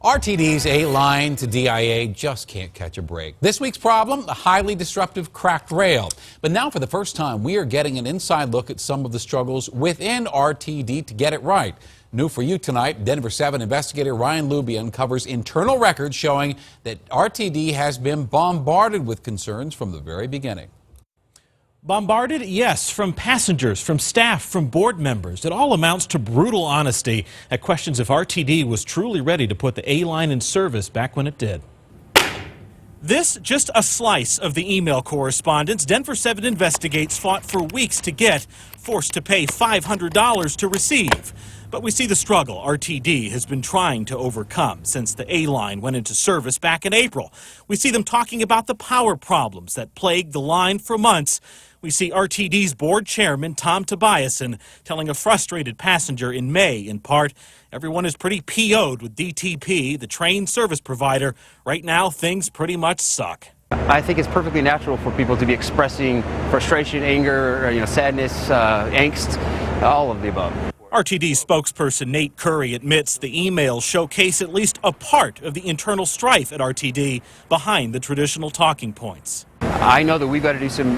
RTD's A-line to DIA just can't catch a break. This week's problem, a highly disruptive cracked rail. But now for the first time, we are getting an inside look at some of the struggles within RTD to get it right. New for you tonight, Denver 7 investigator Ryan Luby uncovers internal records showing that RTD has been bombarded with concerns from the very beginning. Bombarded? Yes, from passengers, from staff, from board members. It all amounts to brutal honesty that questions if RTD was truly ready to put the A-line in service back when it did. This, just a slice of the email correspondence Denver 7 Investigates fought for weeks to get, forced to pay $500 to receive. But we see the struggle RTD has been trying to overcome since the A-line went into service back in April. We see them talking about the power problems that plagued the line for months. We see RTD's board chairman, Tom Tobiasen, telling a frustrated passenger in May, in part, everyone is pretty PO'd with DTP, the train service provider. Right now, things pretty much suck. I think it's perfectly natural for people to be expressing frustration, anger, sadness, angst, all of the above. RTD spokesperson Nate Curry admits the emails showcase at least a part of the internal strife at RTD behind the traditional talking points. I know that we've got to do some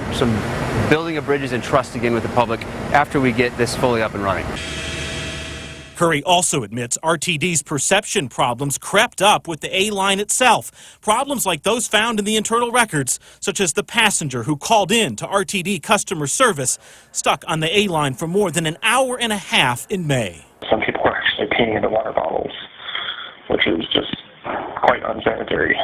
building of bridges and trust again with the public after we get this fully up and running. Curry also admits RTD's perception problems crept up with the A-line itself. Problems like those found in the internal records, such as the passenger who called in to RTD customer service, stuck on the A-line for more than an hour and a half in May. Some people were actually peeing into water bottles, which is just quite unsanitary.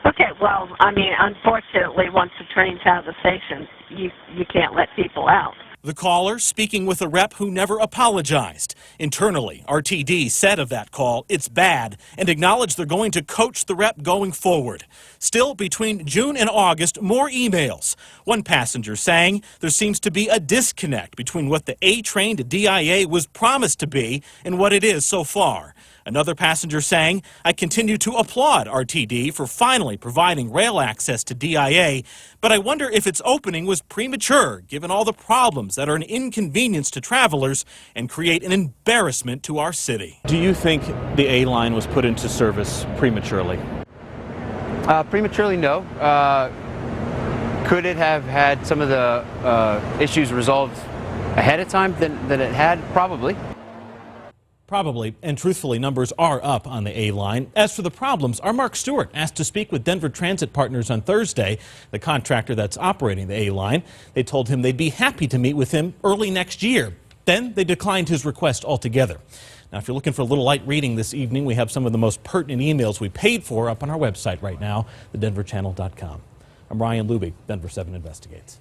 Okay, well, I mean, unfortunately, once the train's out of the station, you can't let people out. The caller speaking with a rep who never apologized. Internally, RTD said of that call, it's bad, and acknowledged they're going to coach the rep going forward. Still, between June and August, more emails. One passenger saying there seems to be a disconnect between what the A-train to DIA was promised to be and what it is so far. Another passenger saying, I continue to applaud RTD for finally providing rail access to DIA, but I wonder if its opening was premature, given all the problems that are an inconvenience to travelers and create an embarrassment to our city. Do you think the A-line was put into service prematurely? Prematurely, no. Could it have had some of the issues resolved ahead of time than it had? Probably. Probably, and truthfully, numbers are up on the A-line. As for the problems, our Mark Stewart asked to speak with Denver Transit Partners on Thursday, the contractor that's operating the A-line. They told him they'd be happy to meet with him early next year. Then they declined his request altogether. Now, if you're looking for a little light reading this evening, we have some of the most pertinent emails we paid for up on our website right now, thedenverchannel.com. I'm Ryan Luby, Denver 7 Investigates.